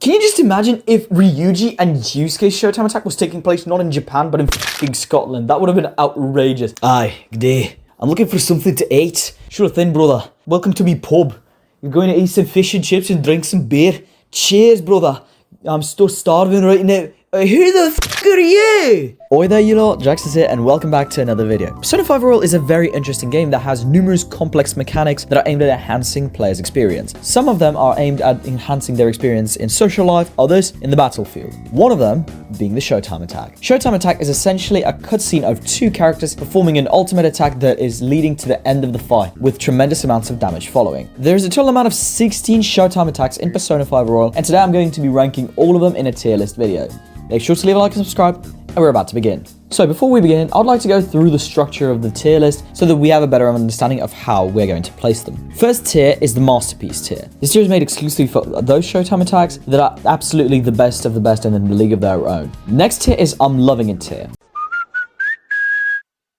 Can you just imagine if Ryuji and Yusuke's Showtime attack was taking place not in Japan, but in fucking Scotland? That would have been outrageous. Aye, good day. I'm looking for something to eat. Sure thing, brother. Welcome to me pub. You're going to eat some fish and chips and drink some beer. Cheers, brother. I'm still starving right now. Who the f*** are you? Oi there, you lot. Jax is here, and welcome back to another video. Persona 5 Royal is a very interesting game that has numerous complex mechanics that are aimed at enhancing players' experience. Some of them are aimed at enhancing their experience in social life, others in the battlefield. One of them being the Showtime attack. Showtime attack is essentially a cutscene of two characters performing an ultimate attack that is leading to the end of the fight, with tremendous amounts of damage following. There is a total amount of 16 Showtime attacks in Persona 5 Royal, and today I'm going to be ranking all of them in a tier list video. Make sure to leave a like and subscribe, and we're about to begin. So before we begin, I'd like to go through the structure of the tier list so that we have a better understanding of how we're going to place them. First tier is the Masterpiece tier. This tier is made exclusively for those Showtime attacks that are absolutely the best of the best and in the league of their own. Next tier is I'm Loving It tier.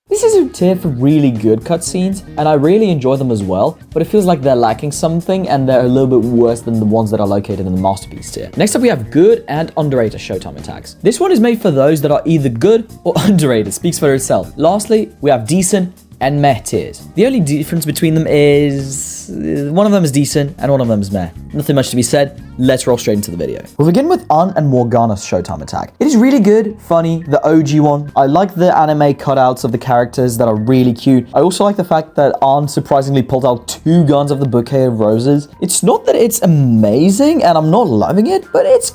This is a tier for really good cutscenes, and I really enjoy them as well, but it feels like they're lacking something and they're a little bit worse than the ones that are located in the Masterpiece tier. Next up, we have good and underrated Showtime attacks. This one is made for those that are either good or underrated, speaks for itself. Lastly, we have decent and meh tiers. The only difference between them is one of them is decent and one of them is meh. Nothing much to be said. Let's roll straight into the video. We'll begin with Ann and Morgana's Showtime attack. It is really good, funny, the OG one. I like the anime cutouts of the characters that are really cute. I also like the fact that Ann surprisingly pulled out 2 guns of the bouquet of roses. It's not that it's amazing and I'm not loving it, but it's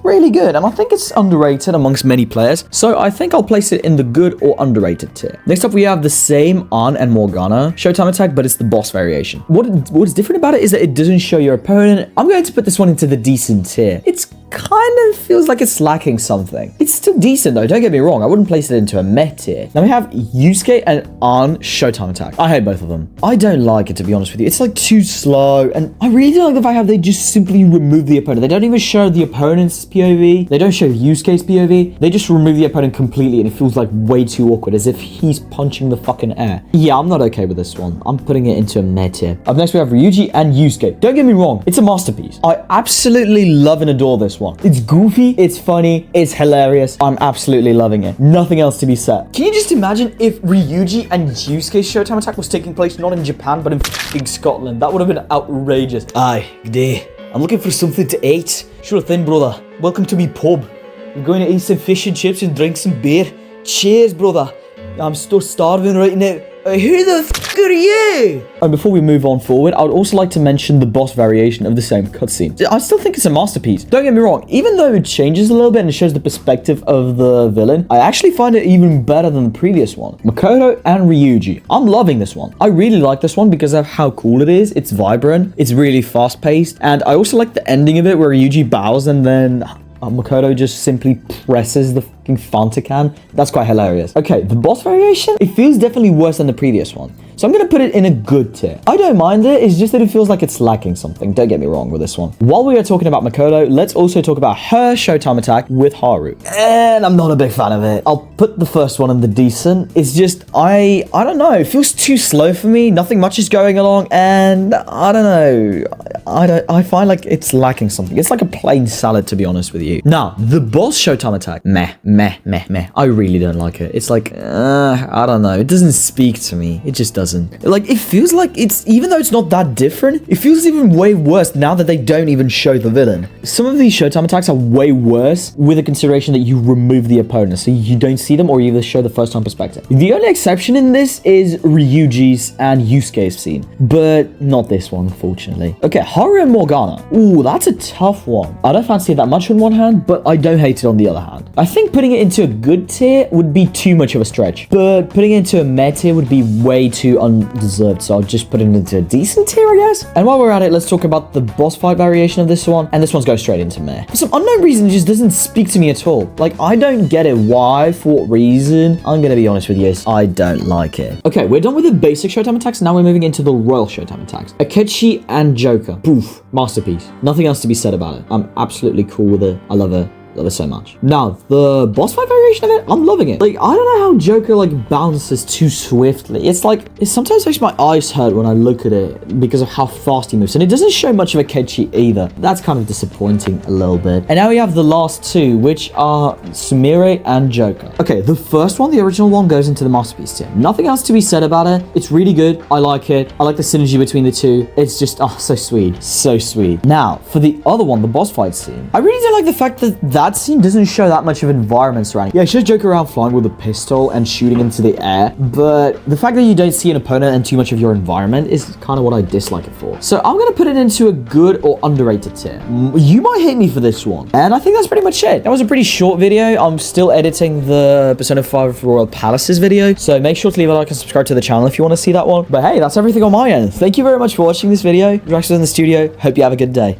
really good, and I think it's underrated amongst many players. So I think I'll place it in the good or underrated tier. Next up, we have the same Ann and Morgana Showtime attack, but it's the boss variation. What's different about it is that it doesn't show your opponent. I'm going to put this one into the decent tier. It's kind of feels like it's lacking something. It's still decent though, don't get me wrong. I wouldn't place it into a meh tier. Now we have Yusuke and Ann Showtime attack. I hate both of them. I don't like it, to be honest with you. It's like too slow, and I really don't like the fact how they just simply remove the opponent. They don't even show the opponent's POV. They don't show Yusuke's POV. They just remove the opponent completely, and it feels like way too awkward, as if he's punching the fucking air. Yeah, I'm not okay with this one. I'm putting it into a meh tier. Up next we have Ryuji and Yusuke. Don't get me wrong, it's a masterpiece. I absolutely love and adore this one. It's goofy, it's funny, it's hilarious. I'm absolutely loving it. Nothing else to be said. Can you just imagine if Ryuji and Yusuke's Showtime attack was taking place not in Japan, but in fucking Scotland? That would have been outrageous. Aye, good day. I'm looking for something to eat. Sure thing, brother. Welcome to me pub. We're going to eat some fish and chips and drink some beer. Cheers, brother. I'm still starving right now. Who the f*** are you? And before we move on forward, I would also like to mention the boss variation of the same cutscene. I still think it's a masterpiece. Don't get me wrong, even though it changes a little bit and it shows the perspective of the villain, I actually find it even better than the previous one. Makoto and Ryuji. I'm loving this one. I really like this one because of how cool it is. It's vibrant, it's really fast-paced, and I also like the ending of it where Ryuji bows and then Makoto just simply presses the fucking Fanta can. That's quite hilarious. Okay, the boss variation, it feels definitely worse than the previous one. So I'm going to put it in a good tier. I don't mind it, it's just that it feels like it's lacking something. Don't get me wrong with this one. While we are talking about Makoto, let's also talk about her Showtime attack with Haru. And I'm not a big fan of it. I'll put the first one in the decent. It's just, I don't know, it feels too slow for me. Nothing much is going along, and I don't know. I find like it's lacking something. It's like a plain salad, to be honest with you. Now, the boss Showtime attack, meh. I really don't like it. It's like, I don't know. It doesn't speak to me. It just doesn't. Like, it feels like it's, even though it's not that different, it feels even way worse now that they don't even show the villain. Some of these Showtime attacks are way worse with the consideration that you remove the opponent, so you don't see them or you either show the first time perspective. The only exception in this is Ryuji's and Yusuke's scene, but not this one, unfortunately. Okay, Haru and Morgana. Ooh, that's a tough one. I don't fancy it that much on one hand, but I don't hate it on the other hand. I think putting it into a good tier would be too much of a stretch, but putting it into a meh tier would be way too undeserved, so I'll just put it into a decent tier, I guess. And while we're at it, let's talk about the boss fight variation of this one, and this one's goes straight into meh. For some unknown reason, it just doesn't speak to me at all. Like, I don't get it. Why? For what reason? I'm gonna be honest with you, I don't like it. Okay, we're done with the basic Showtime attacks, now we're moving into the Royal Showtime attacks. Akechi and Joker. Poof. Masterpiece. Nothing else to be said about it. I'm absolutely cool with it. I love it. Love it so much. Now, the boss fight variation animation of it, I'm loving it. Like, I don't know how Joker, like, bounces too swiftly. It's like, it sometimes makes my eyes hurt when I look at it because of how fast he moves. And it doesn't show much of a Kechi either. That's kind of disappointing a little bit. And now we have the last two, which are Sumire and Joker. Okay, the first one, the original one, goes into the masterpiece tier. Nothing else to be said about it. It's really good. I like it. I like the synergy between the two. It's just, oh, so sweet. So sweet. Now, for the other one, the boss fight scene, I really don't like the fact that that scene doesn't show that much of environment surrounding. Yeah, it shows Joker around flying with a pistol and shooting into the air, but the fact that you don't see an opponent and too much of your environment is kind of what I dislike it for. So I'm going to put it into a good or underrated tier. You might hate me for this one. And I think that's pretty much it. That was a pretty short video. I'm still editing the Persona 5 Royal Palaces video, so make sure to leave a like and subscribe to the channel if you want to see that one. But hey, that's everything on my end. Thank you very much for watching this video. Drax is in the studio. Hope you have a good day.